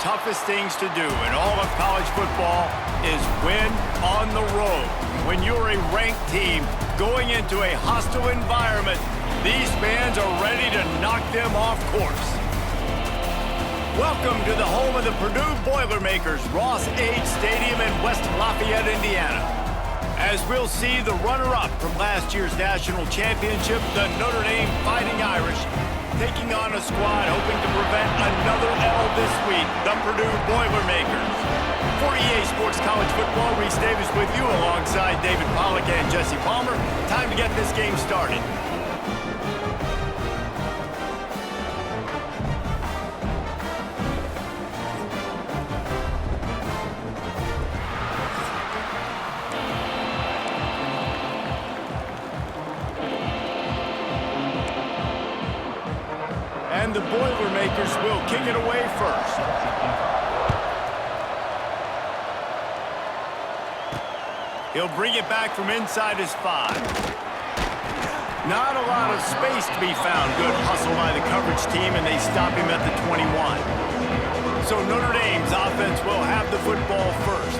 toughest things to do in all of college football is win on the road. When you're a ranked team going into a hostile environment, these fans are ready to knock them off course. Welcome to the home of the Purdue Boilermakers, Ross-Ade Stadium in West Lafayette, Indiana. As we'll see the runner-up from last year's national championship, the Notre Dame Fighting Irish, taking on a squad hoping to prevent another L this week, the Purdue Boilermakers. For EA Sports College Football, Reese Davis with you alongside David Pollack and Jesse Palmer. Time to get this game started. And the Boilermakers will kick it away first. He'll bring it back from inside his 5. Not a lot of space to be found. Good hustle by the coverage team, and they stop him at the 21. So Notre Dame's offense will have the football first.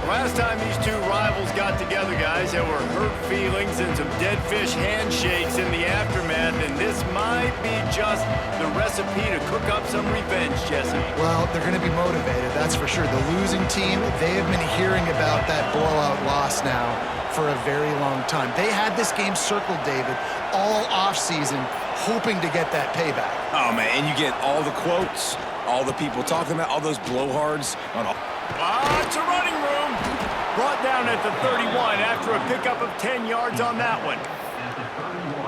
Last time these two rivals got together, guys, there were hurt feelings and some dead fish handshakes in the aftermath, and this might be just the recipe to cook up some revenge, Jesse. Well, they're going to be motivated, that's for sure. The losing team, they have been hearing about that blowout loss now for a very long time. They had this game circled, David, all offseason, hoping to get that payback. Oh, man, and you get all the quotes, all the people talking about, all those blowhards on all. Lots of running room. Brought down at the 31 after a pickup of 10 yards on that one.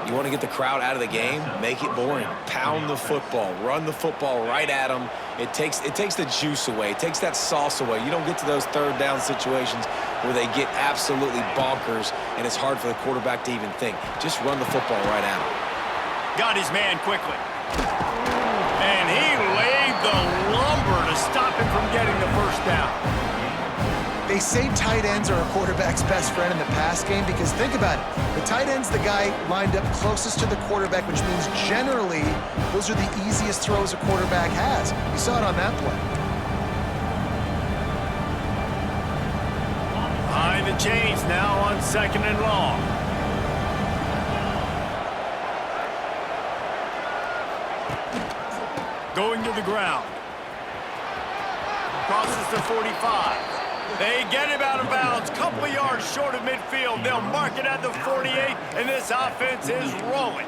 You want to get the crowd out of the game? Make it boring. Pound the football. Run the football right at them. It takes the juice away. It takes that sauce away. You don't get to those third down situations where they get absolutely bonkers, and it's hard for the quarterback to even think. Just run the football right at him. Got his man quickly. And he laid the lumber to stop him from getting the first down. They say tight ends are a quarterback's best friend in the pass game because think about it. The tight end's the guy lined up closest to the quarterback, which means generally those are the easiest throws a quarterback has. You saw it on that play. Behind the chains now on 2nd and long. Going to the ground. Crosses the 45. They get him out of bounds. Couple of yards short of midfield. They'll mark it at the 48, and this offense is rolling.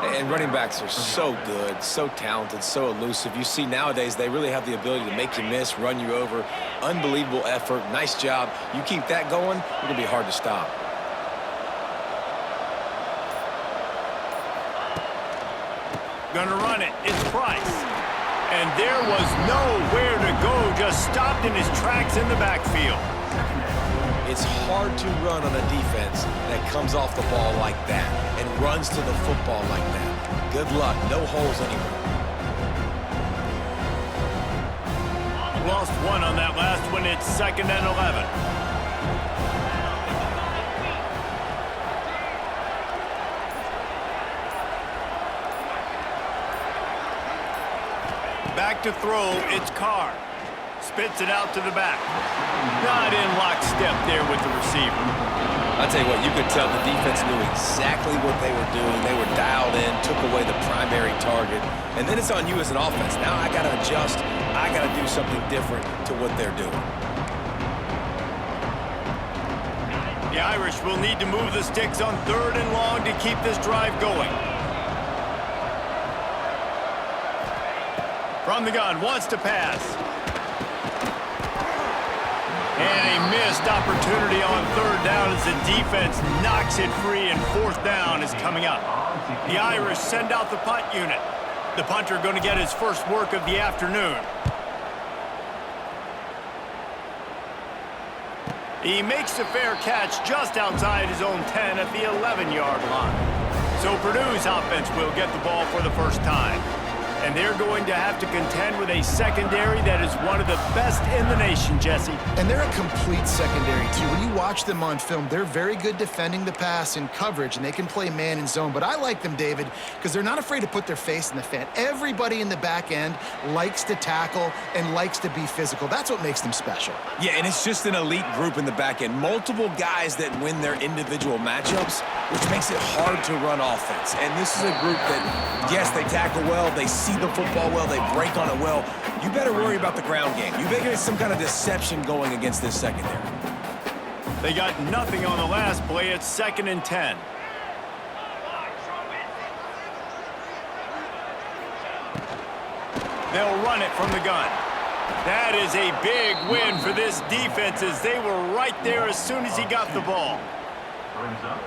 And running backs are so good, so talented, so elusive. You see nowadays they really have the ability to make you miss, run you over. Unbelievable effort. Nice job. You keep that going, it's going to be hard to stop. Gonna run it. It's Price. And there was nowhere to go. Just stopped in his tracks in the backfield. It's hard to run on a defense that comes off the ball like that and runs to the football like that. Good luck. No holes anywhere. Lost one on that last one. It's 2nd and 11. Back to throw, it's Carr. Spits it out to the back. Not in lockstep there with the receiver. I'll tell you what, you could tell the defense knew exactly what they were doing. They were dialed in, took away the primary target. And then it's on you as an offense. Now I got to adjust. I got to do something different to what they're doing. The Irish will need to move the sticks on 3rd and long to keep this drive going. From the gun, wants to pass. And a missed opportunity on 3rd down as the defense knocks it free, and 4th down is coming up. The Irish send out the punt unit. The punter going to get his first work of the afternoon. He makes a fair catch just outside his own 10 at the 11-yard line. So Purdue's offense will get the ball for the first time. And they're going to have to contend with a secondary that is one of the best in the nation, Jesse. And they're a complete secondary, too. When you watch them on film, they're very good defending the pass and coverage, and they can play man and zone. But I like them, David, because they're not afraid to put their face in the fan. Everybody in the back end likes to tackle and likes to be physical. That's what makes them special. Yeah, and it's just an elite group in the back end. Multiple guys that win their individual matchups, which makes it hard to run offense. And this is a group that, yes, they tackle well, they see the football well, they break on it well. You better worry about the ground game. You better get some kind of deception going against this secondary. They got nothing on the last play. It's 2nd and 10. They'll run it from the gun. That is a big win for this defense as they were right there as soon as he got the ball.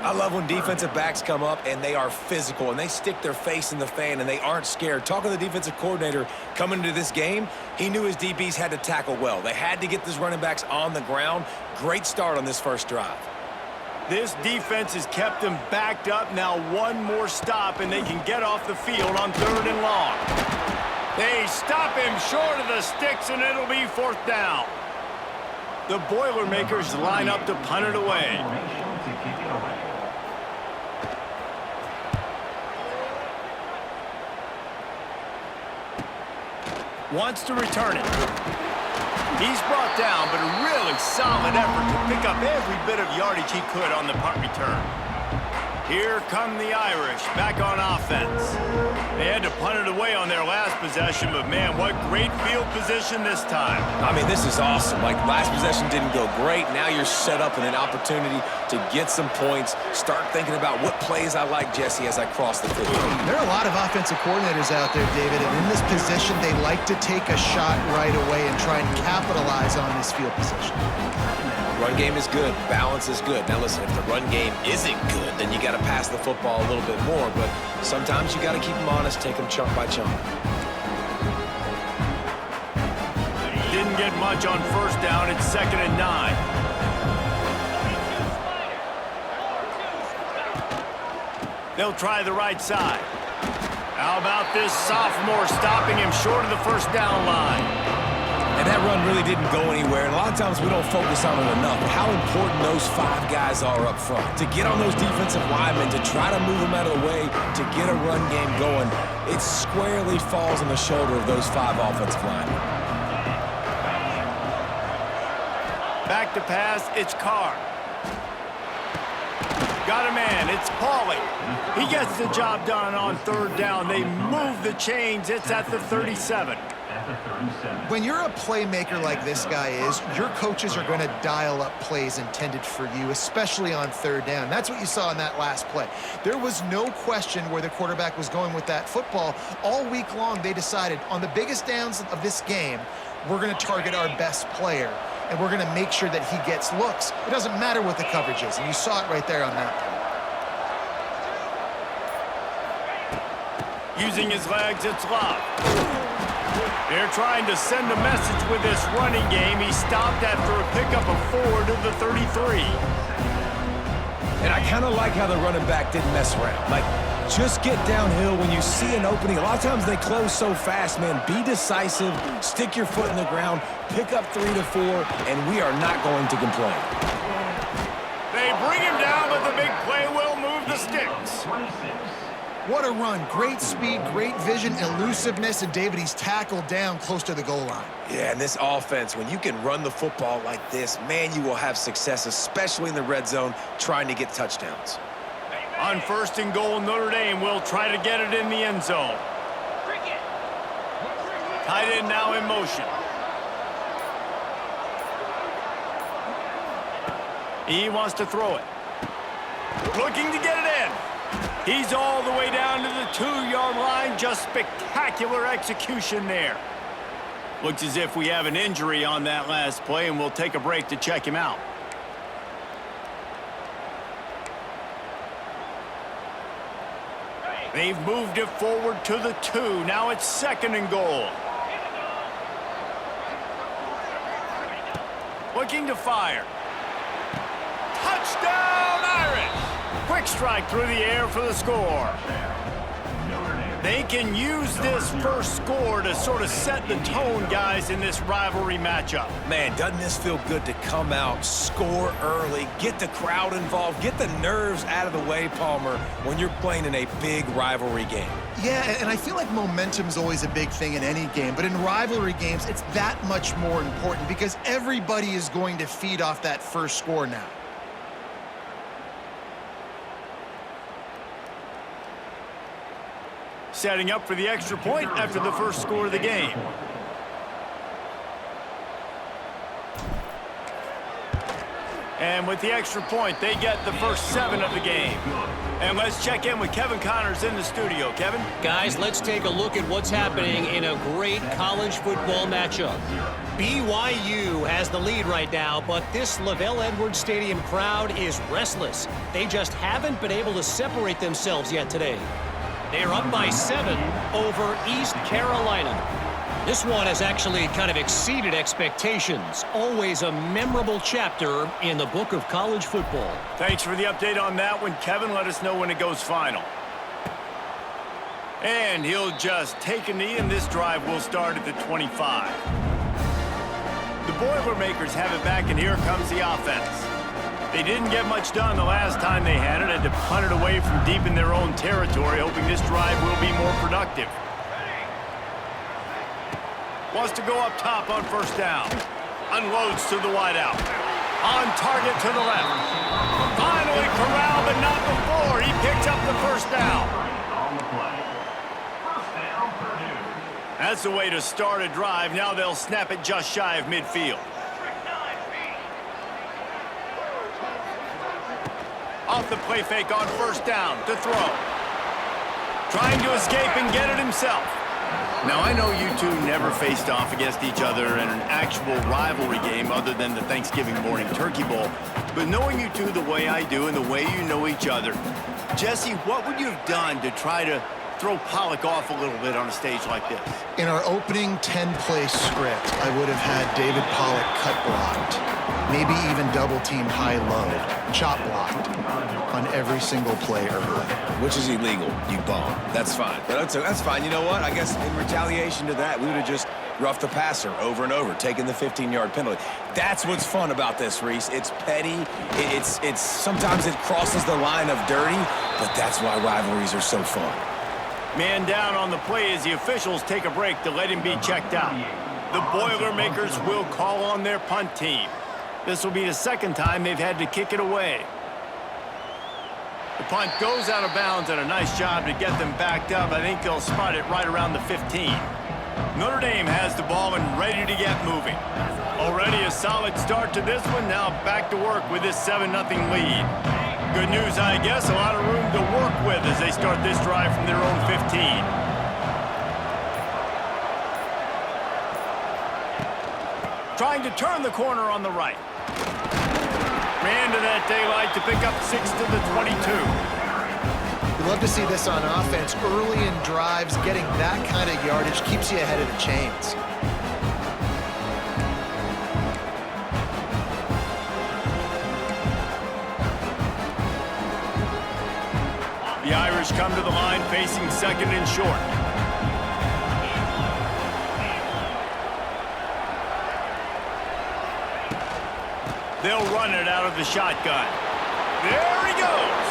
I love when defensive backs come up and they are physical and they stick their face in the fan and they aren't scared. Talking to the defensive coordinator coming into this game, he knew his DBs had to tackle well. They had to get these running backs on the ground. Great start on this first drive. This defense has kept them backed up. Now one more stop and they can get off the field on 3rd and long. They stop him short of the sticks and it'll be 4th down. The Boilermakers line up to punt it away. Wants to return it. He's brought down, but a really solid effort to pick up every bit of yardage he could on the punt return. Here come the Irish, back on offense. They had to punt it away on their last possession, but man, what great field position this time. I mean, this is awesome. Like, last possession didn't go great. Now you're set up in an opportunity to get some points. Start thinking about what plays I like, Jesse, as I cross the field. There are a lot of offensive coordinators out there, David, and in this position, they like to take a shot right away and try and capitalize on this field position. Run game is good. Balance is good. Now, listen, if the run game isn't good, then you got to pass the football a little bit more. But sometimes you got to keep them honest, take them chunk by chunk. Didn't get much on 1st down. It's 2nd and 9. They'll try the right side. How about this sophomore stopping him short of the 1st down line? And that run really didn't go anywhere, and a lot of times we don't focus on it enough. How important those 5 guys are up front. To get on those defensive linemen, to try to move them out of the way, to get a run game going, it squarely falls on the shoulder of those 5 offensive linemen. Back to pass, it's Carr. Got a man, it's Pauly. He gets the job done on 3rd down. They move the chains, it's at the 37. When you're a playmaker like this guy is, your coaches are going to dial up plays intended for you, especially on 3rd down. That's what you saw in that last play. There was no question where the quarterback was going with that football. All week long, they decided on the biggest downs of this game, we're going to target our best player, and we're going to make sure that he gets looks. It doesn't matter what the coverage is, and you saw it right there on that play. Using his legs, it's Love. They're trying to send a message with this running game. He stopped after a pickup of 4 to the 33. And I kind of like how the running back didn't mess around. Like, just get downhill when you see an opening. A lot of times they close so fast, man. Be decisive, stick your foot in the ground, pick up 3 to 4, and we are not going to complain. They bring him down, but the big play will move the sticks. What a run. Great speed, great vision, elusiveness, and David, he's tackled down close to the goal line. Yeah, and this offense, when you can run the football like this, man, you will have success, especially in the red zone, trying to get touchdowns. On 1st and goal, Notre Dame will try to get it in the end zone. Tight end now in motion. He wants to throw it. Looking to get it in. He's all the way down to the 2-yard line. Just spectacular execution there. Looks as if we have an injury on that last play, and we'll take a break to check him out. They've moved it forward to the 2. Now it's 2nd and goal. Looking to fire. Touchdown, Irish! Quick strike through the air for the score. They can use this first score to sort of set the tone, guys, in this rivalry matchup. Man, doesn't this feel good to come out, score early, get the crowd involved, get the nerves out of the way, Palmer, when you're playing in a big rivalry game? Yeah, and I feel like momentum's always a big thing in any game, but in rivalry games, it's that much more important because everybody is going to feed off that first score now. Setting up for the extra point after the first score of the game. And with the extra point, they get the first 7 of the game. And let's check in with Kevin Connors in the studio. Kevin? Guys, let's take a look at what's happening in a great college football matchup. BYU has the lead right now, but this LaVell Edwards Stadium crowd is restless. They just haven't been able to separate themselves yet today. They're up by 7 over East Carolina. This one has actually kind of exceeded expectations. Always a memorable chapter in the book of college football. Thanks for the update on that one, Kevin. Let us know when it goes final. And he'll just take a knee, and this drive will start at the 25. The Boilermakers have it back, and here comes the offense. They didn't get much done the last time they had it, had to punt it away from deep in their own territory, hoping this drive will be more productive. Wants to go up top on first down. Unloads to the wideout. On target to the left. Finally corralled, but not before. He picks up the first down. That's the way to start a drive. Now they'll snap it just shy of midfield. Off the play fake on first down to throw. Trying to escape and get it himself. Now, I know you two never faced off against each other in an actual rivalry game other than the Thanksgiving morning Turkey Bowl. But knowing you two the way I do and the way you know each other, Jesse, what would you have done to try to throw Pollock off a little bit on a stage like this? In our opening 10-play script, I would have had David Pollock cut blocked, maybe even double-teamed high-low, chop blocked on every single play early. Which is illegal, you bum. That's fine. But that's fine. You know what? I guess in retaliation to that, we would have just roughed the passer over and over, taking the 15-yard penalty. That's what's fun about this, Reese. It's petty. It's sometimes it crosses the line of dirty, but that's why rivalries are so fun. Man down on the play as the officials take a break to let him be checked out. The Boilermakers will call on their punt team. This will be the second time they've had to kick it away. The punt goes out of bounds, and a nice job to get them backed up. I think they'll spot it right around the 15. Notre Dame has the ball and ready to get moving. Already a solid start to this one. Now back to work with this 7-0 lead. Good news, I guess, a lot of room to work with as they start this drive from their own 15. Trying to turn the corner on the right. Ran to that daylight to pick up 6 to the 22. We love to see this on offense. Early in drives, getting that kind of yardage keeps you ahead of the chains. The Irish come to the line facing second and short. They'll run it out of the shotgun. There he goes.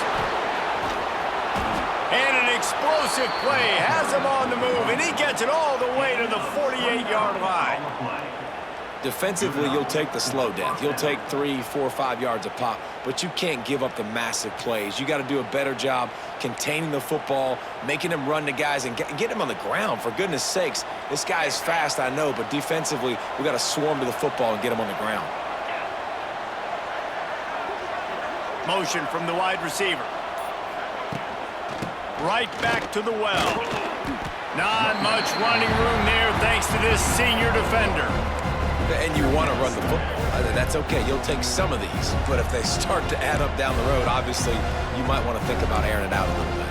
And an explosive play has him on the move, and he gets it all the way to the 48-yard line. Defensively, you'll take the slow death. You'll take 3, 4, 5 yards a pop, but you can't give up the massive plays. You got to do a better job containing the football, making him run to guys, and get him on the ground. For goodness sakes, this guy is fast, I know, but defensively, we got to swarm to the football and get him on the ground. Motion from the wide receiver. Right back to the well. Not much running room there thanks to this senior defender. And you want to run the football. That's okay. You'll take some of these. But if they start to add up down the road, obviously, you might want to think about airing it out a little bit.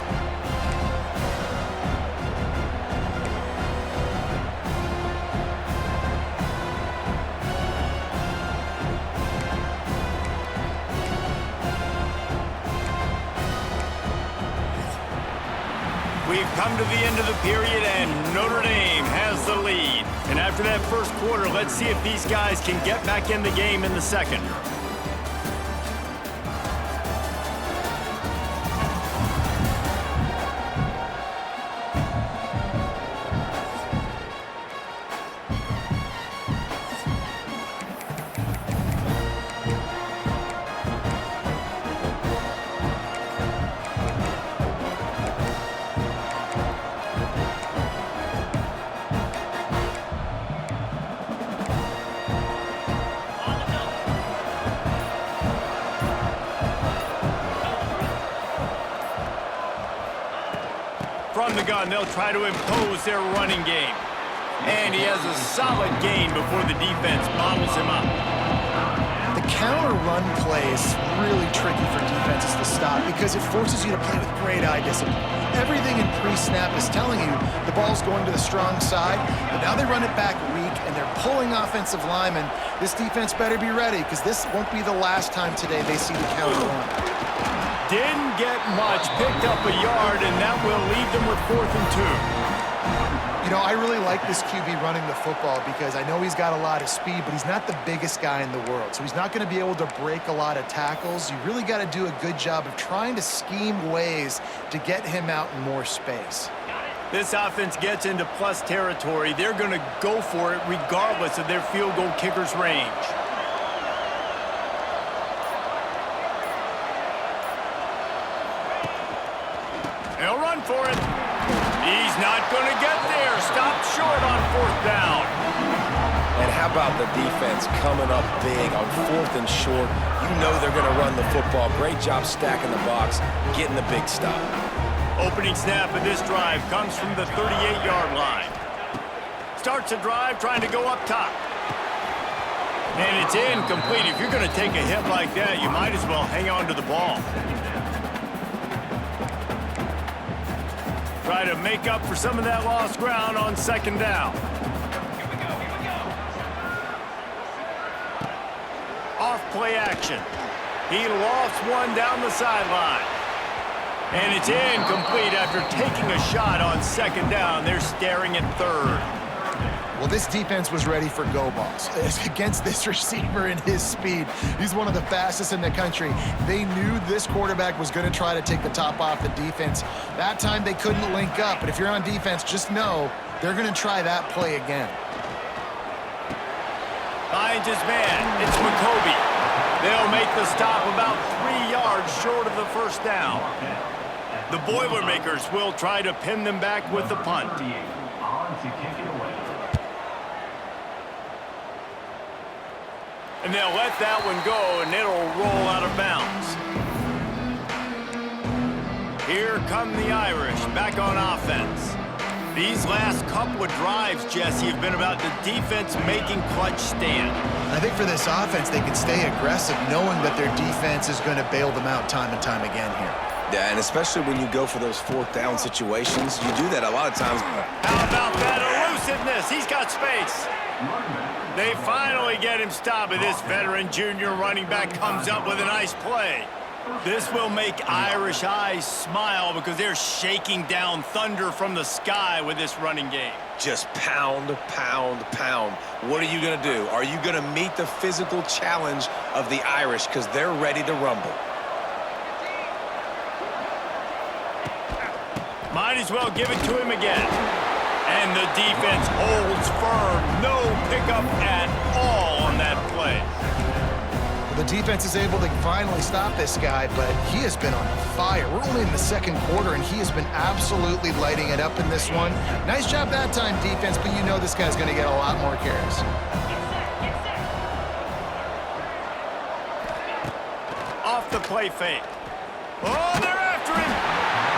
We've come to the end of the period, and Notre Dame has the lead. And after that first quarter, let's see if these guys can get back in the game in the second. From the gun, they'll try to impose their running game. And he has a solid gain before the defense bottles him up. The counter run play is really tricky for defenses to stop because it forces you to play with great eye discipline. Everything in pre-snap is telling you the ball's going to the strong side, but now they run it back weak and they're pulling offensive linemen. This defense better be ready because this won't be the last time today they see the counter run. Didn't get much, picked up a yard, and that will leave them with 4th and 2. You know, I really like this QB running the football because I know he's got a lot of speed, but he's not the biggest guy in the world. So he's not going to be able to break a lot of tackles. You really got to do a good job of trying to scheme ways to get him out in more space. This offense gets into plus territory. They're going to go for it regardless of their field goal kicker's range. They'll run for it. He's not going to get there. Stopped short on 4th down. And how about the defense coming up big on 4th and short? You know they're going to run the football. Great job stacking the box, getting the big stop. Opening snap of this drive comes from the 38-yard line. Starts a drive trying to go up top. And it's incomplete. If you're going to take a hit like that, you might as well hang on to the ball. Try to make up for some of that lost ground on 2nd down. Off play action. He lost one down the sideline. And it's incomplete after taking a shot on 2nd down. They're staring at 3rd. Well, this defense was ready for go balls against this receiver and his speed. He's one of the fastest in the country. They knew this quarterback was going to try to take the top off the defense. That time they couldn't link up, but if you're on defense, just know they're going to try that play again. Finds his man. It's McCoby. They'll make the stop about 3 yards short of the 1st down. The Boilermakers will try to pin them back with the punt. And they'll let that one go, and it'll roll out of bounds. Here come the Irish, back on offense. These last couple of drives, Jesse, have been about the defense making clutch stand. I think for this offense, they can stay aggressive knowing that their defense is going to bail them out time and time again here. Yeah, and especially when you go for those 4th down situations, you do that a lot of times. How about that elusiveness? He's got space. They finally get him stopped, and this veteran junior running back comes up with a nice play. This will make Irish eyes smile because they're shaking down thunder from the sky with this running game. Just pound, pound, pound. What are you going to do? Are you going to meet the physical challenge of the Irish because they're ready to rumble? Might as well give it to him again. And the defense holds firm. No pickup at all on that play. The defense is able to finally stop this guy, but he has been on fire. We're only in the 2nd quarter, and he has been absolutely lighting it up in this one. Nice job that time, defense, but you know this guy's going to get a lot more carries. Off the play fake. Oh, they're after him!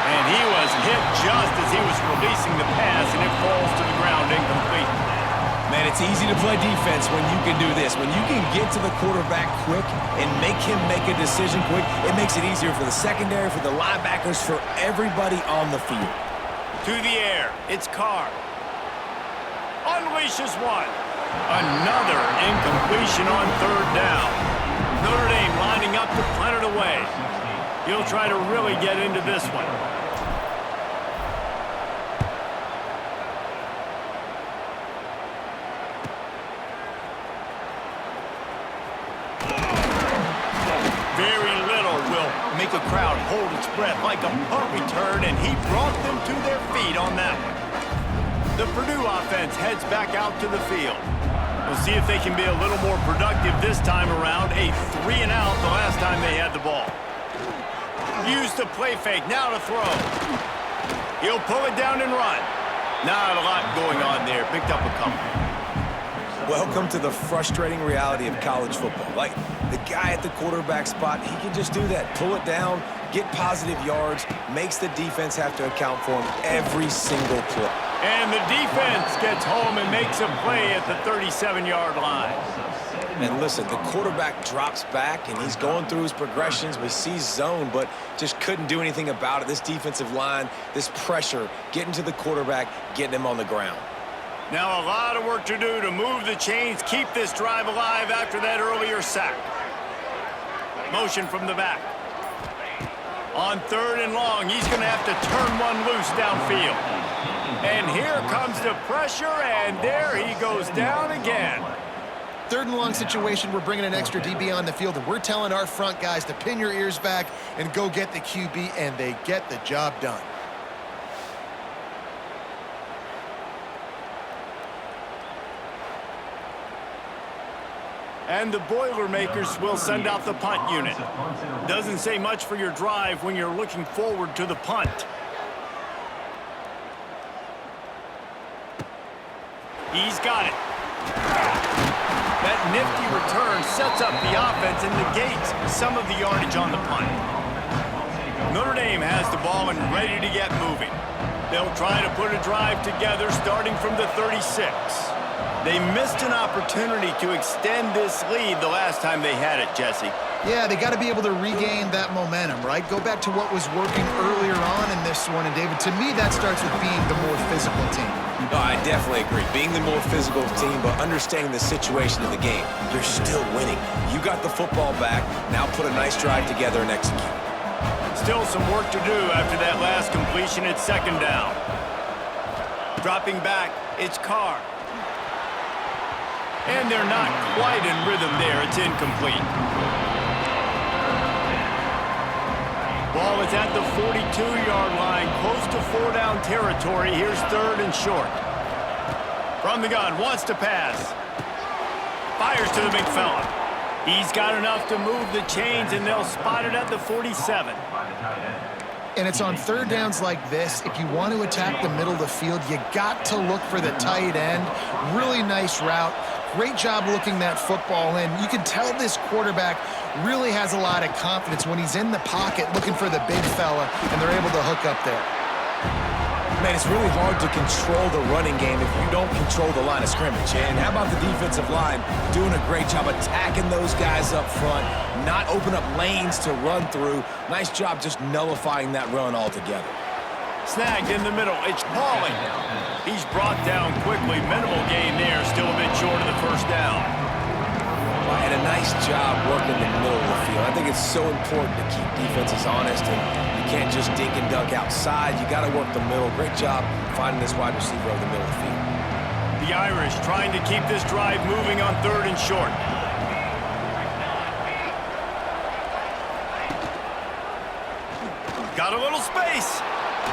And he was hit just as he was releasing the pass, and it falls to the ground incomplete. Man, it's easy to play defense when you can do this. When you can get to the quarterback quick and make him make a decision quick, it makes it easier for the secondary, for the linebackers, for everybody on the field. To the air, it's Carr. Unleashes one. Another incompletion on 3rd down. Notre Dame lining up to punt it away. He'll try to really get into this one. make a crowd hold its breath like a punt return, and he brought them to their feet on that one. The Purdue offense heads back out to the field. We'll see if they can be a little more productive this time around. A 3-and-out the last time they had the ball. Use the play fake, now to throw. He'll pull it down and run. Not a lot going on there. Picked up a couple. Welcome to the frustrating reality of college football. Like, the guy at the quarterback spot, he can just do that. Pull it down, get positive yards, makes the defense have to account for him every single play. And the defense gets home and makes a play at the 37-yard line. And listen, the quarterback drops back, and he's going through his progressions. We see zone, but just couldn't do anything about it. This defensive line, this pressure, getting to the quarterback, getting him on the ground. Now a lot of work to do to move the chains, keep this drive alive after that earlier sack. Motion from the back. On 3rd and long, he's going to have to turn one loose downfield. And here comes the pressure, and there he goes down again. 3rd and long situation, we're bringing an extra DB on the field, and we're telling our front guys to pin your ears back and go get the QB, and they get the job done. And the Boilermakers will send out the punt unit. Doesn't say much for your drive when you're looking forward to the punt. He's got it. That nifty return sets up the offense and negates some of the yardage on the punt. Notre Dame has the ball and ready to get moving. They'll try to put a drive together starting from the 36. They missed an opportunity to extend this lead the last time they had it, Jesse. Yeah, they got to be able to regain that momentum, right? Go back to what was working earlier on in this one. And, David, to me, that starts with being the more physical team. No, I definitely agree. Being the more physical team, but understanding the situation of the game. You're still winning. You got the football back. Now put a nice drive together and execute. Still some work to do after that last completion at 2nd down. Dropping back, it's Carr. And they're not quite in rhythm there. It's incomplete. Ball is at the 42-yard line, close to 4-down territory. Here's 3rd and short. From the gun, wants to pass. Fires to the big fella. He's got enough to move the chains, and they'll spot it at the 47. And it's on 3rd downs like this. If you want to attack the middle of the field, you got to look for the tight end. Really nice route. Great job looking that football in. You can tell this quarterback really has a lot of confidence when he's in the pocket looking for the big fella, and they're able to hook up there. Man, it's really hard to control the running game if you don't control the line of scrimmage. And how about the defensive line doing a great job attacking those guys up front, not open up lanes to run through. Nice job just nullifying that run altogether. Snagged in the middle. It's Pauling. He's brought down quickly. Minimal gain there. Still a bit short of the 1st down. And a nice job working the middle of the field. I think it's so important to keep defenses honest, and you can't just dink and dunk outside. You got to work the middle. Great job finding this wide receiver over the middle of the field. The Irish trying to keep this drive moving on 3rd and short. Got a little space.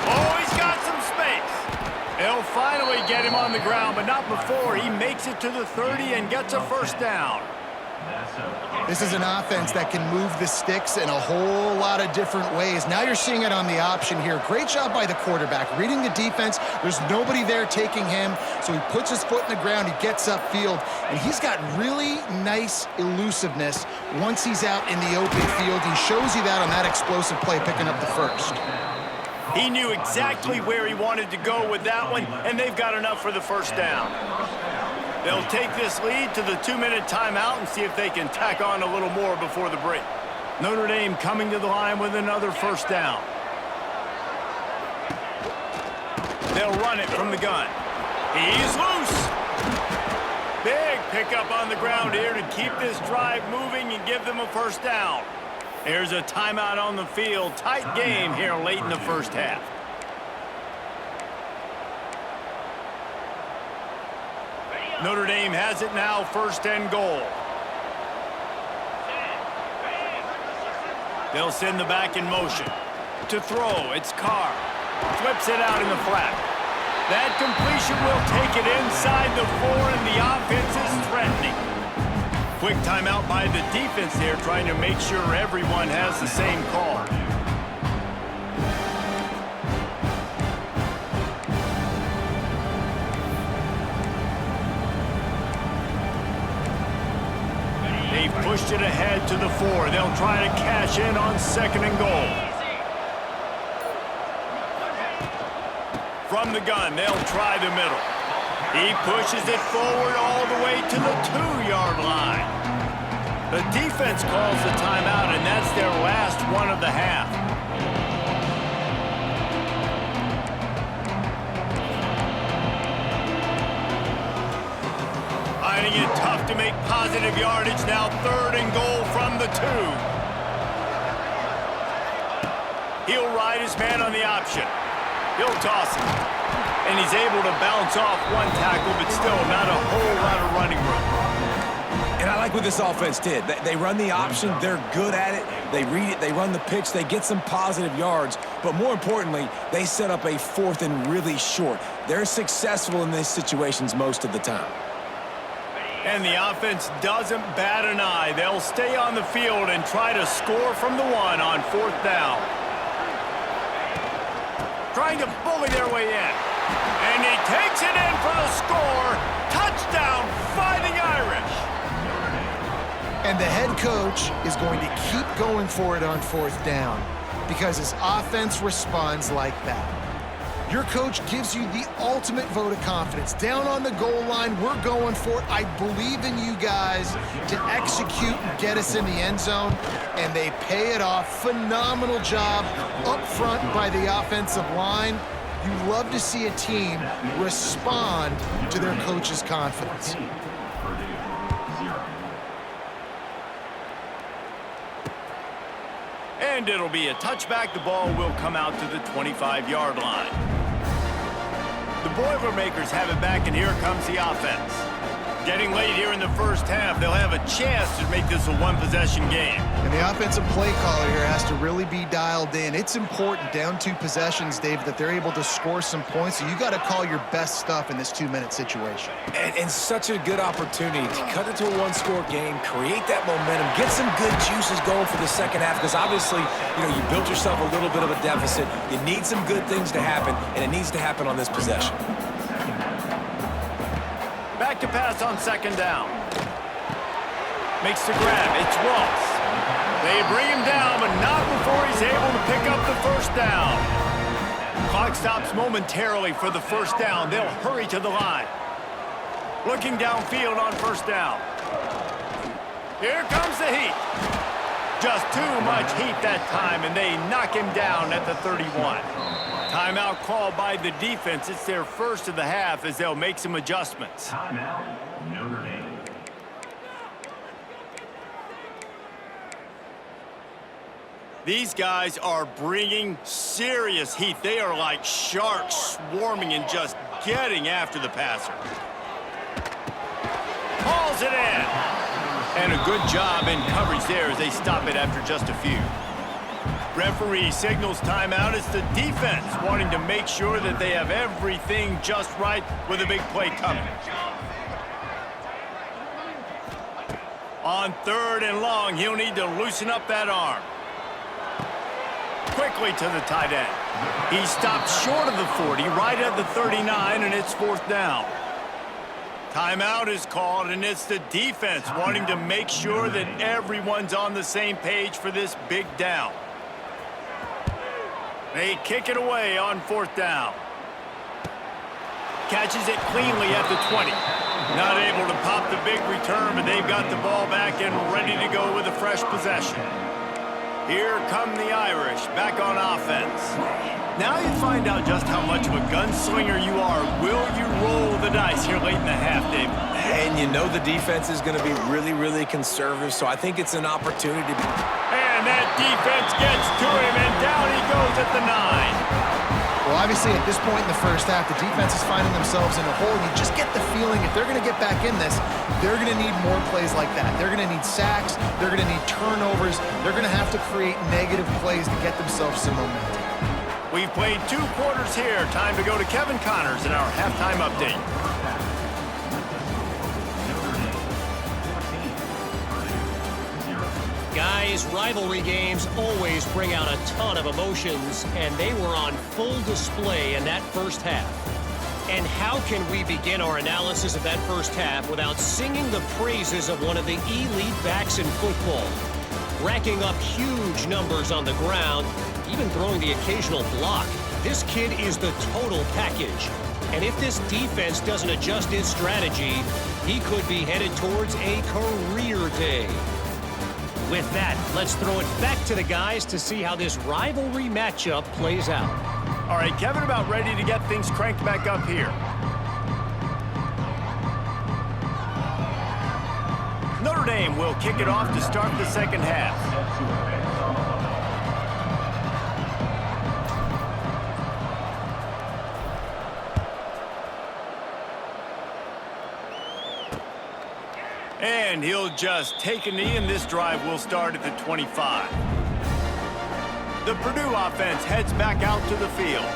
Oh, he's got some space. They'll finally get him on the ground, but not before he makes it to the 30 and gets a 1st down. This is an offense that can move the sticks in a whole lot of different ways. Now you're seeing it on the option here. Great job by the quarterback. Reading the defense, there's nobody there taking him, so he puts his foot in the ground, he gets upfield, and he's got really nice elusiveness once he's out in the open field. He shows you that on that explosive play, picking up the 1st. He knew exactly where he wanted to go with that one, and they've got enough for the 1st down. They'll take this lead to the 2-minute timeout and see if they can tack on a little more before the break. Notre Dame coming to the line with another 1st down. They'll run it from the gun. He's loose. Big pickup on the ground here to keep this drive moving and give them a 1st down. There's a timeout on the field. Tight game here late in the 1st half. Notre Dame has it now, 1st and goal. They'll send the back in motion. To throw, it's Carr. Flips it out in the flat. That completion will take it inside the 4, and the offense is threatening. Quick timeout by the defense here, trying to make sure everyone has the same call. They've pushed it ahead to the 4. They'll try to cash in on 2nd and goal. From the gun, they'll try the middle. He pushes it forward all the way to the 2-yard line. The defense calls the timeout, and that's their last one of the half. Finding it tough to make positive yardage. Now 3rd and goal from the 2. He'll ride his man on the option. He'll toss it. And he's able to bounce off one tackle, but still not a whole lot of running room. And I like what this offense did. They run the option. They're good at it. They read it. They run the pitch. They get some positive yards. But more importantly, they set up a 4th and really short. They're successful in these situations most of the time. And the offense doesn't bat an eye. They'll stay on the field and try to score from the 1 on 4th down. Trying to bully their way in. And he takes it in for the score. Touchdown, Fighting Irish. And the head coach is going to keep going for it on 4th down because his offense responds like that. Your coach gives you the ultimate vote of confidence. Down on the goal line, we're going for it. I believe in you guys to execute and get us in the end zone, and they pay it off. Phenomenal job up front by the offensive line. You love to see a team respond to their coach's confidence. And it'll be a touchback. The ball will come out to the 25-yard line. The Boilermakers have it back, and here comes the offense. Getting late here in the first half, they'll have a chance to make this a one-possession game. And the offensive play caller here has to really be dialed in. It's important down 2 possessions, Dave, that they're able to score some points. So you got to call your best stuff in this 2-minute situation. And such a good opportunity to cut it to a 1-score game, create that momentum, get some good juices going for the second half. Because obviously, you built yourself a little bit of a deficit. You need some good things to happen, and it needs to happen on this possession. Back to pass on 2nd down. Makes the grab. It's Ross. They bring him down, but not before he's able to pick up the 1st down. Clock stops momentarily for the 1st down. They'll hurry to the line. Looking downfield on 1st down. Here comes the heat. Just too much heat that time, and they knock him down at the 31. Timeout called by the defense. It's their first of the half as they'll make some adjustments. Timeout, Notre Dame. These guys are bringing serious heat. They are like sharks swarming and just getting after the passer. Hauls it in. And a good job in coverage there as they stop it after just a few. Referee signals timeout. It's the defense wanting to make sure that they have everything just right with a big play coming. On 3rd and long, he'll need to loosen up that arm. Quickly to the tight end. He stopped short of the 40, right at the 39, and it's 4th down. Timeout is called, and it's the defense wanting to make sure that everyone's on the same page for this big down. They kick it away on 4th down. Catches it cleanly at the 20. Not able to pop the big return, but they've got the ball back and ready to go with a fresh possession. Here come the Irish, back on offense. Now you find out just how much of a gunslinger you are. Will you roll the dice here late in the half, Dave? And the defense is going to be really, really conservative, so I think it's an opportunity to... And that defense gets to him, and down he goes at the 9. Well, obviously, at this point in the first half, the defense is finding themselves in a hole. You just get the feeling if they're going to get back in this, they're going to need more plays like that. They're going to need sacks. They're going to need turnovers. They're going to have to create negative plays to get themselves some momentum. We've played 2 quarters here. Time to go to Kevin Connors in our halftime update. Guys, rivalry games always bring out a ton of emotions, and they were on full display in that first half. And how can we begin our analysis of that first half without singing the praises of one of the elite backs in football? Racking up huge numbers on the ground, even throwing the occasional block. This kid is the total package. And if this defense doesn't adjust its strategy, he could be headed towards a career day. With that, let's throw it back to the guys to see how this rivalry matchup plays out. All right, Kevin, about ready to get things cranked back up here. Notre Dame will kick it off to start the second half. And he'll just take a knee, and this drive will start at the 25. The Purdue offense heads back out to the field.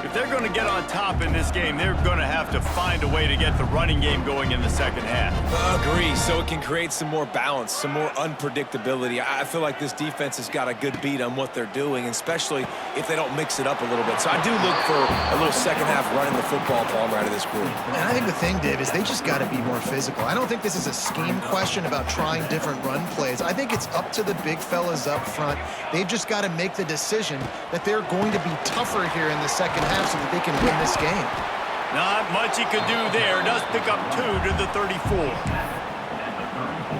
If they're going to get on top in this game, they're going to have to find a way to get the running game going in the second half. Agree, so it can create some more balance, some more unpredictability. I feel like this defense has got a good beat on what they're doing, especially if they don't mix it up a little bit. So I do look for a little second half running the football palm out of this group. And I think the thing, Dave, is they just got to be more physical. I don't think this is a scheme question about trying different run plays. I think it's up to the big fellas up front. They've just got to make the decision that they're going to be tougher here in the second half so that they can win this game. Not much he could do there. Does pick up 2 to the 34.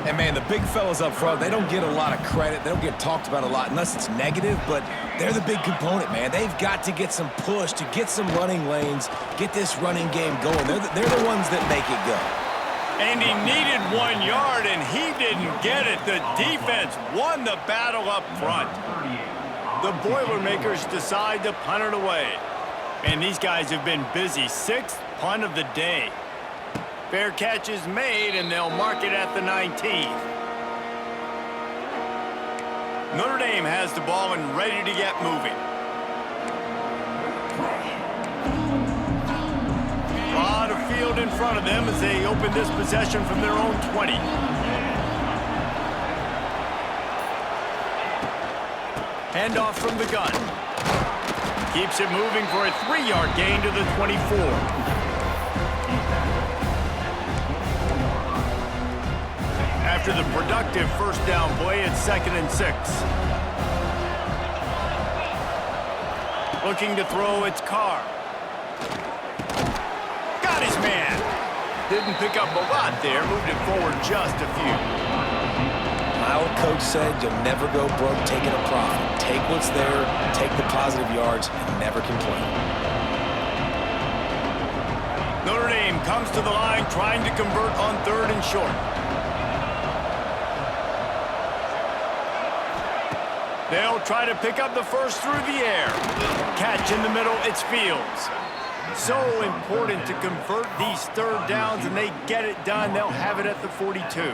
And, man, the big fellas up front, they don't get a lot of credit. They don't get talked about a lot unless it's negative, but they're the big component, man. They've got to get some push, to get some running lanes, get this running game going. They're the ones that make it go. And he needed 1 yard, and he didn't get it. The defense won the battle up front. The Boilermakers decide to punt it away. And these guys have been busy. 6th punt of the day. Fair catch is made, and they'll mark it at the 19th. Notre Dame has the ball and ready to get moving. A lot of field in front of them as they open this possession from their own 20. Handoff from the gun. Keeps it moving for a 3-yard gain to the 24. After the productive first down play, it's 2nd and 6. Looking to throw, it's Carr. Got his man. Didn't pick up a lot there, moved it forward just a few. My old coach said you'll never go broke taking a profit. Take what's there, take the positive yards, and never complain. Notre Dame comes to the line trying to convert on 3rd and short. They'll try to pick up the first through the air. Catch in the middle, it's Fields. So important to convert these 3rd downs, and they get it done. They'll have it at the 42.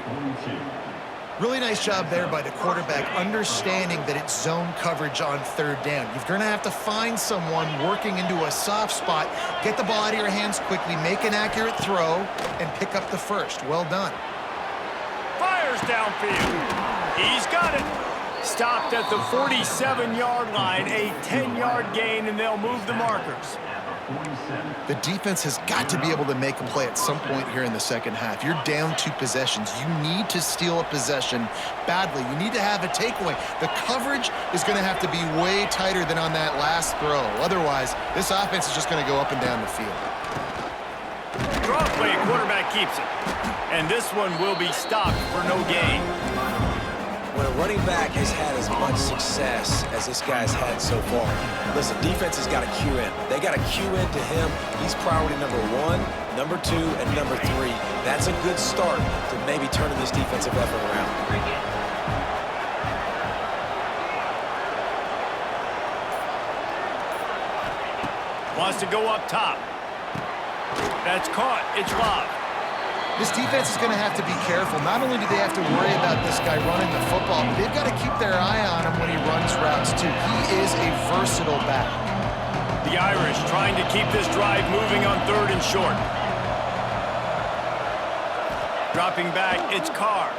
Really nice job there by the quarterback, understanding that it's zone coverage on 3rd down. You're going to have to find someone working into a soft spot, get the ball out of your hands quickly, make an accurate throw, and pick up the first. Well done. Fires downfield. He's got it. Stopped at the 47-yard line, a 10-yard gain, and they'll move the markers. The defense has got to be able to make a play at some point here in the second half. You're down 2 possessions. You need to steal a possession badly. You need to have a takeaway. The coverage is going to have to be way tighter than on that last throw. Otherwise, this offense is just going to go up and down the field. Draw play, quarterback keeps it. And this one will be stopped for no gain. When a running back has had as much success as this guy's had so far, listen, defense has got to cue in. They got to cue in to him. He's priority number 1, number 2, and number 3. That's a good start to maybe turning this defensive effort around. Wants to go up top. That's caught. It's lobbed. This defense is going to have to be careful. Not only do they have to worry about this guy running the football, but they've got to keep their eye on him when he runs routes, too. He is a versatile back. The Irish trying to keep this drive moving on 3rd and short. Dropping back, it's Carr.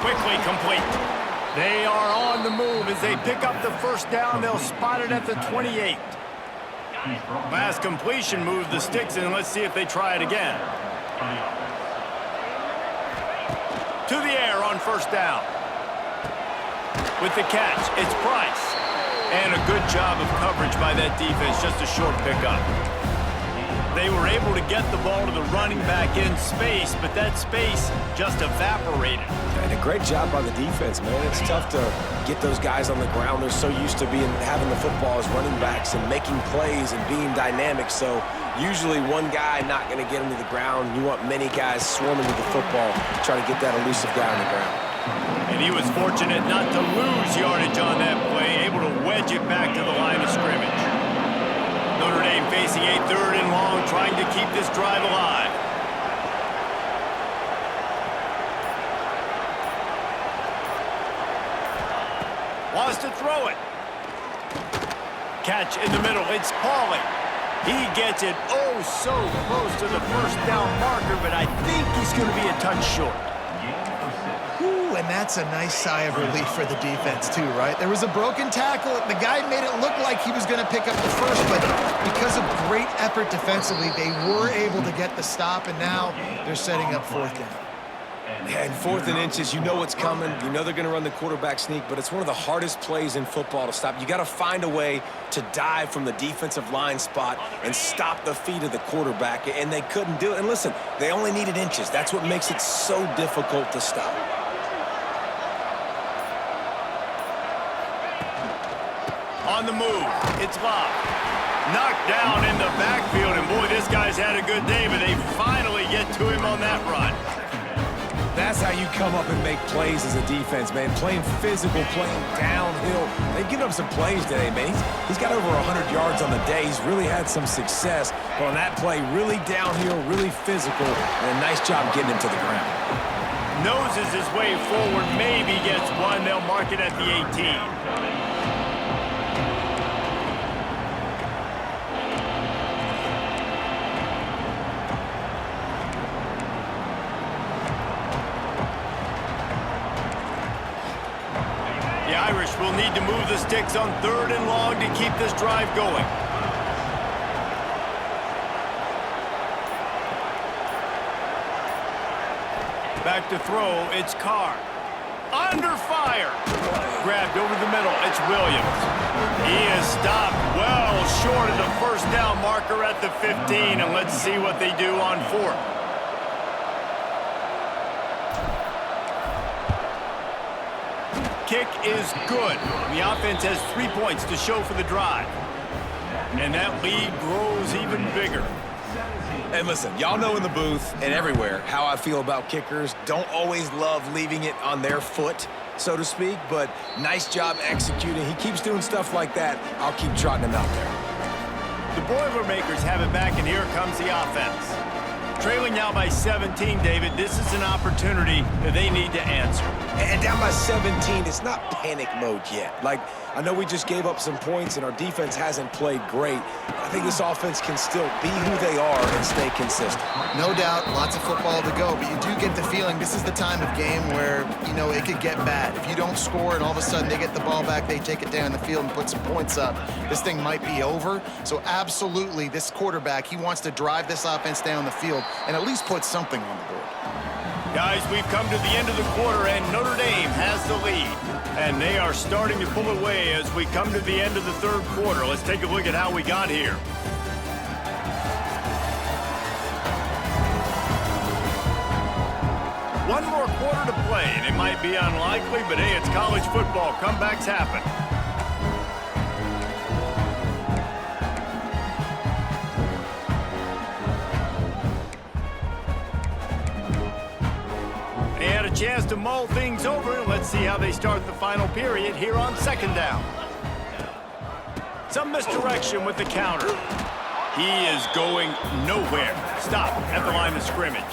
Quickly complete. They are on the move as they pick up the first down. They'll spot it at the 28. Last completion moved the sticks in. Let's see if they try it again. To the air on 1st down. With the catch, it's Price. And a good job of coverage by that defense. Just a short pickup. They were able to get the ball to the running back in space, but that space just evaporated. And a great job by the defense, man. It's tough to get those guys on the ground. They're so used to having the football as running backs and making plays and being dynamic. So usually one guy not going to get him to the ground. You want many guys swarming to the football, try to get that elusive guy on the ground. And he was fortunate not to lose yardage on that play, able to wedge it back to the line of scrimmage. Notre Dame facing a 3rd and long, trying to keep this drive alive. Wants to throw it. Catch in the middle. It's Pauly. He gets it oh so close to the 1st down marker, but I think he's going to be a touch short. Ooh, and that's a nice sigh of relief for the defense, too, right? There was a broken tackle. The guy made it look like he was going to pick up the first, but because of great effort defensively, they were able to get the stop, and now they're setting up 4th down. And 4th and inches, you know what's coming. You know they're going to run the quarterback sneak, but it's one of the hardest plays in football to stop. You got to find a way to dive from the defensive line spot and stop the feet of the quarterback, and they couldn't do it. And listen, they only needed inches. That's what makes it so difficult to stop. On the move, it's Love. Knocked down in the backfield, and boy, this guy's had a good day, but they finally get to him on that run. That's how you come up and make plays as a defense, man. Playing physical, playing downhill. They've given up some plays today, man. He's got over 100 yards on the day. He's really had some success. But on that play, really downhill, really physical, and a nice job getting him to the ground. Noses his way forward, maybe gets one. They'll mark it at the 18. The Irish will need to move the sticks on 3rd and long to keep this drive going. Back to throw, it's Carr. Under fire. Grabbed over the middle, it's Williams. He is stopped well short of the 1st down marker at the 15, and let's see what they do on 4th. Kick is good. The offense has 3 points to show for the drive. And that lead grows even bigger. And listen, y'all know in the booth and everywhere how I feel about kickers. Don't always love leaving it on their foot, so to speak, but nice job executing. He keeps doing stuff like that. I'll keep trotting him out there. The Boilermakers have it back, and here comes the offense. Trailing now by 17, David. This is an opportunity that they need to answer. And down by 17, it's not panic mode yet. Like, I know we just gave up some points and our defense hasn't played great. I think this offense can still be who they are and stay consistent. No doubt, lots of football to go, but you do get the feeling this is the time of game where, you know, it could get bad. If you don't score and all of a sudden they get the ball back, they take it down the field and put some points up, this thing might be over. So absolutely, this quarterback, he wants to drive this offense down the field and at least put something on the board. Guys, we've come to the end of the quarter, and Notre Dame has the lead. And they are starting to pull away as we come to the end of the 3rd quarter. Let's take a look at how we got here. One more quarter to play, and it might be unlikely, but hey, it's college football. Comebacks happen. They had a chance to mull things over. Let's see how they start the final period here on 2nd down. Some misdirection with the counter. He is going nowhere. Stop at the line of scrimmage.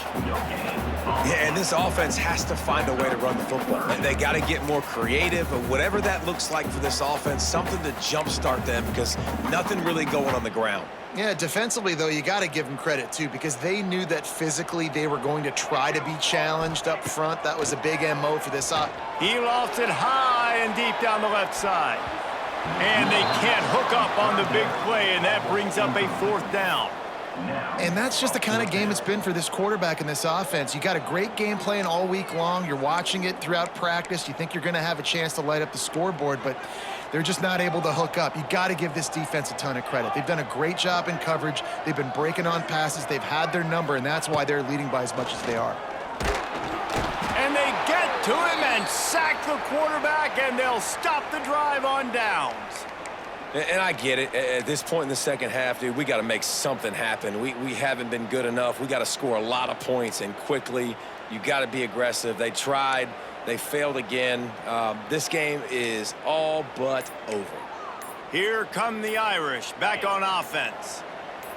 Yeah, and this offense has to find a way to run the football. They got to get more creative, but whatever that looks like for this offense, something to jumpstart them because nothing really going on the ground. Yeah, defensively, though, you got to give them credit, too, because they knew that physically they were going to try to be challenged up front. That was a big MO for this offense. He lofts it high and deep down the left side. And they can't hook up on the big play, and that brings up a 4th down. And that's just the kind of game it's been for this quarterback in this offense. You got a great game plan all week long. You're watching it throughout practice. You think you're going to have a chance to light up the scoreboard, but they're just not able to hook up. You got to give this defense a ton of credit. They've done a great job in coverage. They've been breaking on passes. They've had their number, and that's why they're leading by as much as they are. And they get to him and sack the quarterback, and they'll stop the drive on downs. And I get it. At this point in the second half, dude, we got to make something happen. We haven't been good enough. We got to score a lot of points and quickly. You got to be aggressive. They tried. They failed again. This game is all but over. Here come the Irish back on offense.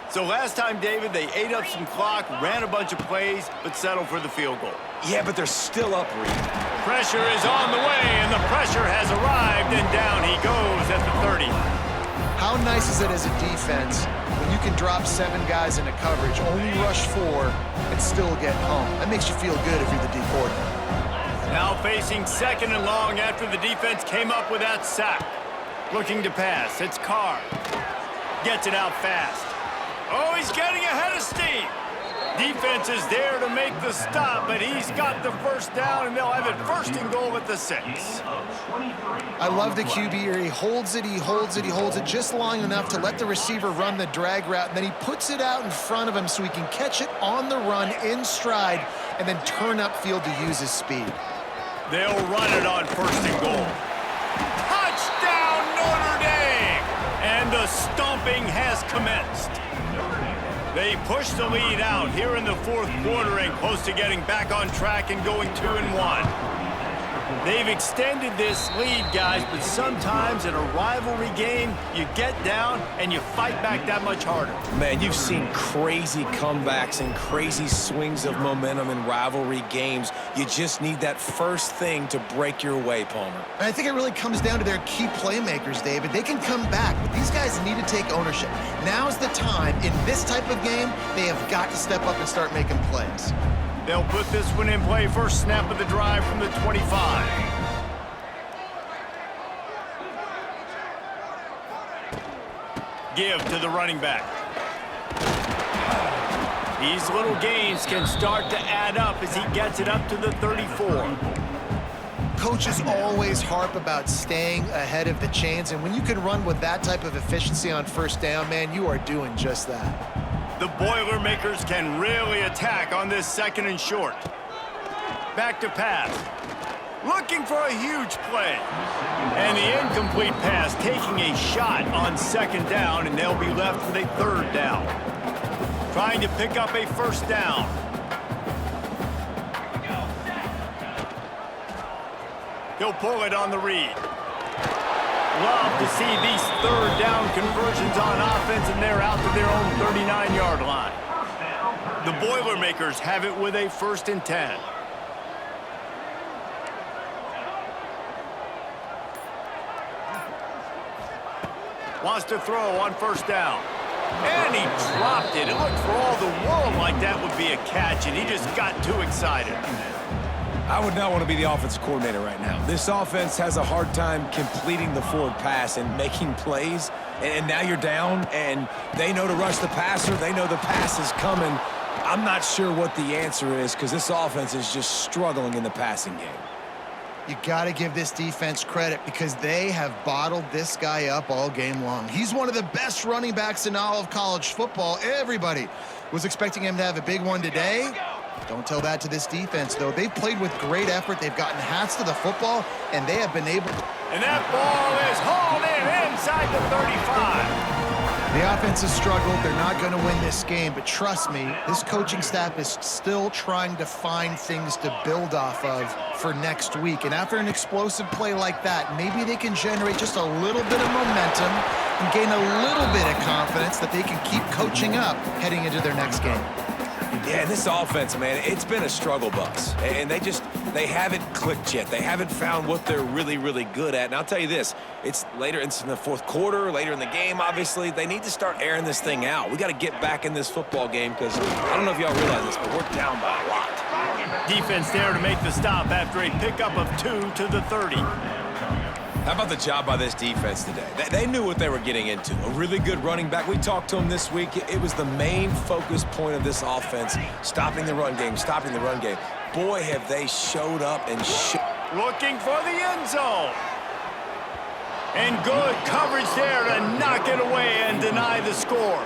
So last time, David, they ate up some clock, ran a bunch of plays, but settled for the field goal. Yeah, but they're still up, Reed. Pressure is on the way, and the pressure has arrived, and down he goes at the 30. How nice is it as a defense when you can drop 7 guys into coverage, only rush 4, and still get home? That makes you feel good if you're the D coordinator. Now facing 2nd and long after the defense came up with that sack. Looking to pass. It's Carr. Gets it out fast. Oh, he's getting ahead of steam. Defense is there to make the stop, but he's got the 1st down, and they'll have it 1st and goal at the 6. I love the QB here. He holds it, he holds it, he holds it just long enough to let the receiver run the drag route, and then he puts it out in front of him so he can catch it on the run in stride and then turn upfield to use his speed. They'll run it on 1st and goal. Touchdown, Notre Dame! And the stomping has commenced. They push the lead out here in the 4th quarter and close to getting back on track and going 2-1. They've extended this lead, guys, but sometimes in a rivalry game, you get down and you fight back that much harder. Man, you've seen crazy comebacks and crazy swings of momentum in rivalry games. You just need that first thing to break your way, Palmer. And I think it really comes down to their key playmakers, David. They can come back, but these guys need to take ownership. Now's the time. In this type of game, they have got to step up and start making plays. They'll put this one in play. First snap of the drive from the 25. Give to the running back. These little gains can start to add up as he gets it up to the 34. Coaches always harp about staying ahead of the chains, and when you can run with that type of efficiency on 1st down, man, you are doing just that. The Boilermakers can really attack on this 2nd and short. Back to pass. Looking for a huge play. And the incomplete pass taking a shot on 2nd down, and they'll be left with a 3rd down. Trying to pick up a 1st down. He'll pull it on the read. Love to see these 3rd down conversions on offense, and they're out to their own 39-yard line. The Boilermakers have it with a 1st and 10. Wants to throw on 1st down. And he dropped it. It looked for all the world like that would be a catch, and he just got too excited. I would not want to be the offensive coordinator right now. This offense has a hard time completing the forward pass and making plays, and now you're down, and they know to rush the passer. They know the pass is coming. I'm not sure what the answer is because this offense is just struggling in the passing game. You got to give this defense credit because they have bottled this guy up all game long. He's one of the best running backs in all of college football. Everybody was expecting him to have a big one today. Don't tell that to this defense, though. They've played with great effort. They've gotten hats to the football, and they have been able to... And that ball is hauled in inside the 35. The offense has struggled. They're not going to win this game, but trust me, this coaching staff is still trying to find things to build off of for next week. And after an explosive play like that, maybe they can generate just a little bit of momentum and gain a little bit of confidence that they can keep coaching up heading into their next game. Yeah, this offense, man, it's been a struggle bus. And they haven't clicked yet. They haven't found what they're really, really good at. And I'll tell you this, it's in the fourth quarter, later in the game, obviously. They need to start airing this thing out. We got to get back in this football game because I don't know if y'all realize this, but we're down by a lot. Defense there to make the stop after a pickup of 2 to the 30. How about the job by this defense today? They knew what they were getting into. A really good running back. We talked to him this week. It was the main focus point of this offense, stopping the run game, stopping the run game. Boy, have they showed up and looking for the end zone. And good coverage there to knock it away and deny the score.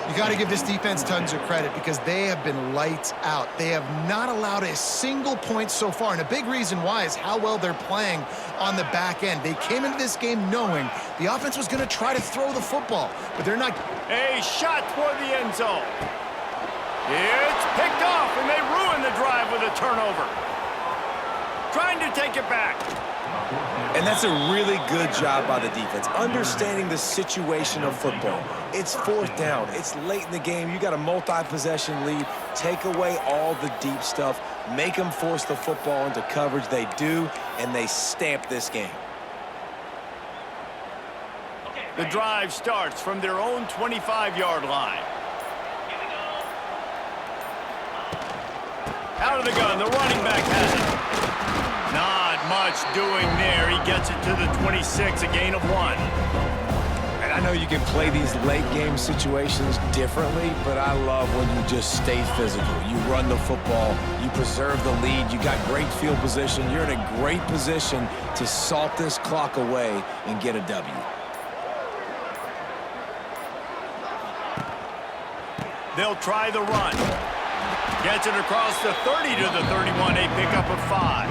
You got to give this defense tons of credit because they have been lights out. They have not allowed a single point so far, and a big reason why is how well they're playing on the back end. They came into this game knowing the offense was going to try to throw the football, but they're not. A shot toward the end zone. It's picked off, and they ruin the drive with a turnover. Trying to take it back. And that's a really good job by the defense, understanding the situation of football. It's fourth down. It's late in the game. You got a multi-possession lead. Take away all the deep stuff. Make them force the football into coverage. They do, and they stamp this game. The drive starts from their own 25-yard line. Out of the gun, the running back has it. Not much doing there. He gets it to the 26, a gain of 1. And I know you can play these late game situations differently, but I love when you just stay physical. You run the football, you preserve the lead, you got great field position. You're in a great position to salt this clock away and get a W. They'll try the run. Gets it across the 30 to the 31, a pickup of 5.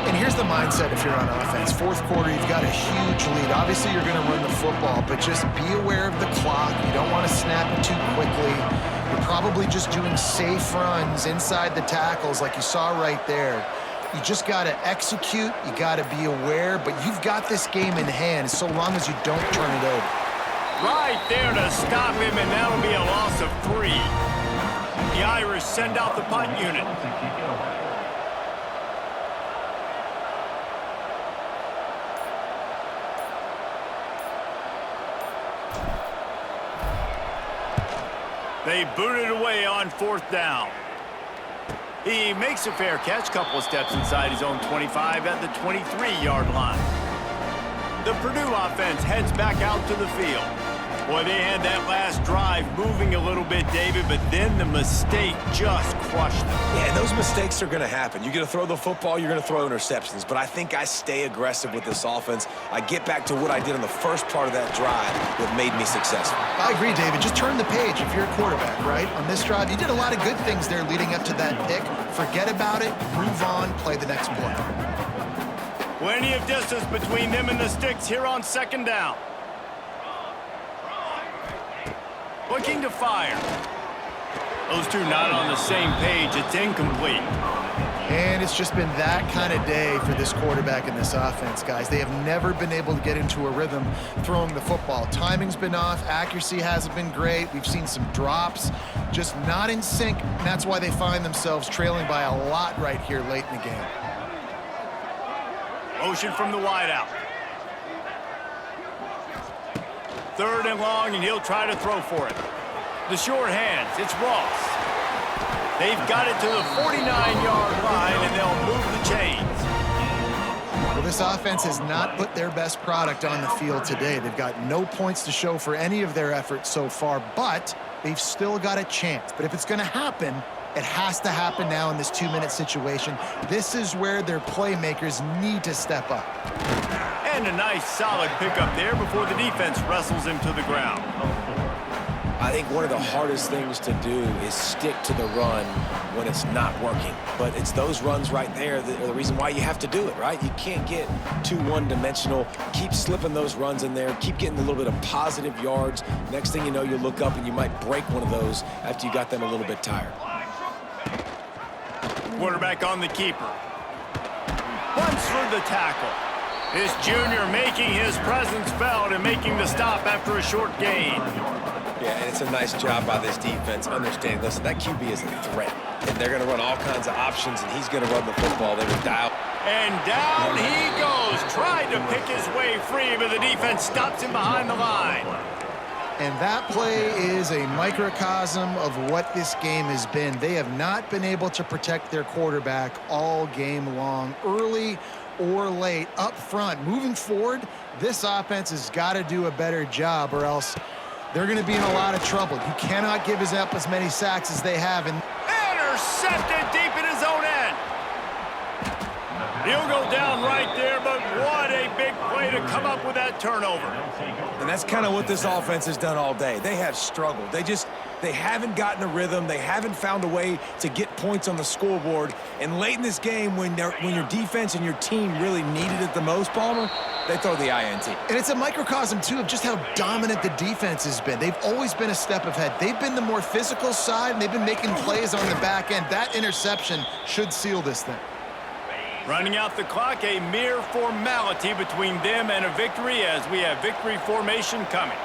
And here's the mindset if you're on offense. Fourth quarter, you've got a huge lead. Obviously, you're going to run the football, but just be aware of the clock. You don't want to snap it too quickly. You're probably just doing safe runs inside the tackles like you saw right there. You just got to execute. You got to be aware, but you've got this game in hand so long as you don't turn it over. Right there to stop him, and that'll be a loss of 3. The Irish send out the punt unit. They boot it away on 4th down. He makes a fair catch, couple of steps inside his own 25 at the 23-yard line. The Purdue offense heads back out to the field. Boy, they had that last drive moving a little bit, David, but then the mistake just crushed them. Yeah, those mistakes are going to happen. You're going to throw the football, you're going to throw interceptions, but I think I stay aggressive with this offense. I get back to what I did in the first part of that drive that made me successful. I agree, David. Just turn the page if you're a quarterback, right? On this drive, you did a lot of good things there leading up to that pick. Forget about it, move on, play the next play. Plenty of distance between them and the sticks here on 2nd down. Looking to fire. Those two not on the same page. It's incomplete. And it's just been that kind of day for this quarterback and this offense, guys. They have never been able to get into a rhythm throwing the football. Timing's been off. Accuracy hasn't been great. We've seen some drops, just not in sync. And that's why they find themselves trailing by a lot right here late in the game. Motion from the wideout. 3rd and long, and he'll try to throw for it. The short hands, it's Ross. They've got it to the 49-yard line, and they'll move the chains. Well, this offense has not put their best product on the field today. They've got no points to show for any of their efforts so far, but they've still got a chance. But if it's going to happen, it has to happen now in this 2-minute situation. This is where their playmakers need to step up. And a nice solid pickup there before the defense wrestles him to the ground. I I think one of the hardest things to do is stick to the run when it's not working. But it's those runs right there that are the reason why you have to do it, right? You can't get too one-dimensional. Keep slipping those runs in there. Keep getting a little bit of positive yards. Next thing you know, you look up and you might break one of those after you got them a little bit tired. Quarterback on the keeper. Runs for the tackle. This junior making his presence felt and making the stop after a short gain. Yeah, and it's a nice job by this defense understanding, listen, that QB is a threat. And they're going to run all kinds of options, and he's going to run the football. They would dial. And down he goes. Tried to pick his way free, but the defense stops him behind the line. And that play is a microcosm of what this game has been. They have not been able to protect their quarterback all game long, early or late, up front. Moving forward, this offense has got to do a better job, or else they're going to be in a lot of trouble. You cannot give us up as many sacks as they have. And intercepted deep in his own end. He'll go down right there, but what a big play to come up with that turnover. And that's kind of what this offense has done all day. They have struggled. They haven't gotten a rhythm. They haven't found a way to get points on the scoreboard. And late in this game, when your defense and your team really needed it the most, Palmer, they throw the INT. And it's a microcosm, too, of just how dominant the defense has been. They've always been a step ahead. They've been the more physical side, and they've been making plays on the back end. That interception should seal this thing. Running out the clock, a mere formality between them and a victory as we have victory formation coming.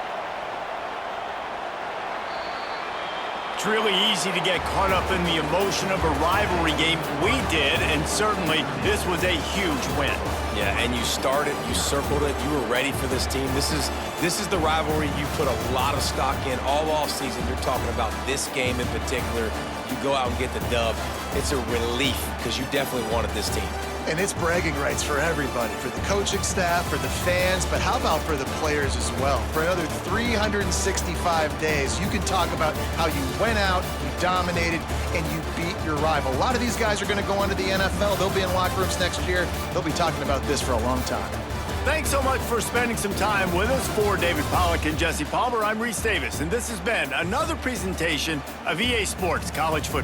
It's really easy to get caught up in the emotion of a rivalry game. We did, and certainly this was a huge win. Yeah, and you started, you circled it, you were ready for this team. This is the rivalry you put a lot of stock in all offseason. You're talking about this game in particular. You go out and get the dub. It's a relief because you definitely wanted this team. And it's bragging rights for everybody, for the coaching staff, for the fans, but how about for the players as well? For another 365 days, you can talk about how you went out, you dominated, and you beat your rival. A lot of these guys are going to go on to the NFL. They'll be in locker rooms next year. They'll be talking about this for a long time. Thanks so much for spending some time with us. For David Pollack and Jesse Palmer, I'm Reese Davis, and this has been another presentation of EA Sports College Football.